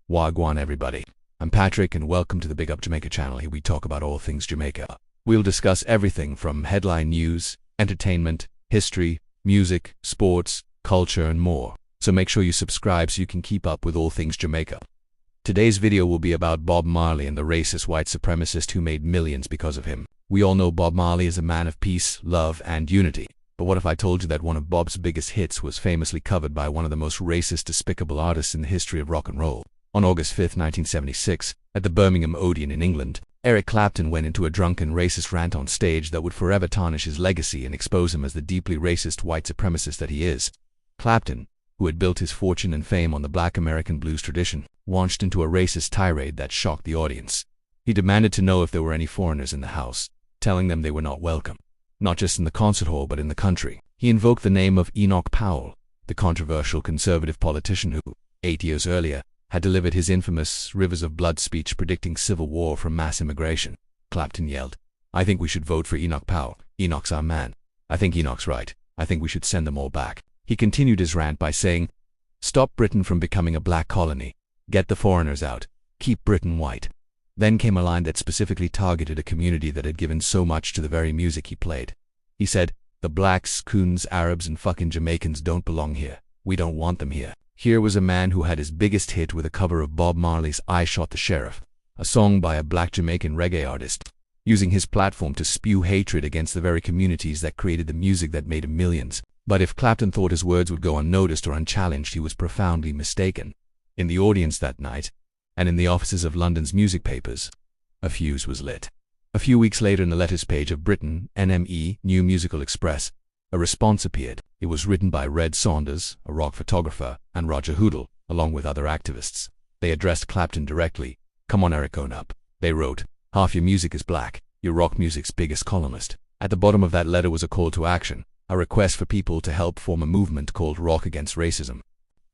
Waagwan everybody. I'm Patrick and welcome to the Big Up Jamaica channel. Here we talk about all things Jamaica. We'll discuss everything from headline news, entertainment, history, music, sports, culture and more. So make sure you subscribe so you can keep up with all things Jamaica. Today's video will be about Bob Marley and the racist white supremacist who made millions because of him. We all know Bob Marley is a man of peace, love and unity. But what if I told you that one of Bob's biggest hits was famously covered by one of the most racist, despicable artists in the history of rock and roll? On August 5, 1976, at the Birmingham Odeon in England, Eric Clapton went into a drunken racist rant on stage that would forever tarnish his legacy and expose him as the deeply racist white supremacist that he is. Clapton, who had built his fortune and fame on the Black American blues tradition, launched into a racist tirade that shocked the audience. He demanded to know if there were any foreigners in the house, telling them they were not welcome. Not just in the concert hall but in the country. He invoked the name of Enoch Powell, the controversial conservative politician who, 8 years earlier, had delivered his infamous Rivers of Blood speech predicting civil war from mass immigration. Clapton yelled, "I think we should vote for Enoch Powell. Enoch's our man. I think Enoch's right. I think we should send them all back." He continued his rant by saying, "Stop Britain from becoming a black colony. Get the foreigners out. Keep Britain white." Then came a line that specifically targeted a community that had given so much to the very music he played. He said, "The blacks, coons, Arabs and fucking Jamaicans don't belong here. We don't want them here." Here was a man who had his biggest hit with a cover of Bob Marley's I Shot the Sheriff, a song by a black Jamaican reggae artist, using his platform to spew hatred against the very communities that created the music that made him millions. But if Clapton thought his words would go unnoticed or unchallenged, he was profoundly mistaken. In the audience that night, and in the offices of London's music papers, a fuse was lit. A few weeks later, in the letters page of Britain, NME, New Musical Express, a response appeared. It was written by Red Saunders, a rock photographer, and Roger Hoodle, along with other activists. They addressed Clapton directly. "Come on, Eric, own up." They wrote, "Half your music is black. You're rock music's biggest columnist." At the bottom of that letter was a call to action, a request for people to help form a movement called Rock Against Racism.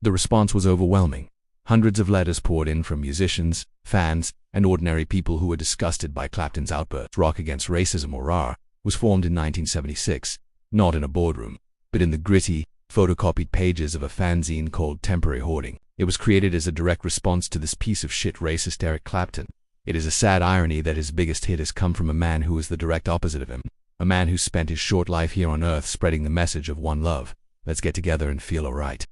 The response was overwhelming. Hundreds of letters poured in from musicians, fans, and ordinary people who were disgusted by Clapton's outburst. Rock Against Racism, or RAR, was formed in 1976, not in a boardroom, but in the gritty, photocopied pages of a fanzine called Temporary Hoarding. It was created as a direct response to this piece of shit racist Eric Clapton. It is a sad irony that his biggest hit has come from a man who is the direct opposite of him, a man who spent his short life here on earth spreading the message of one love. Let's get together and feel alright.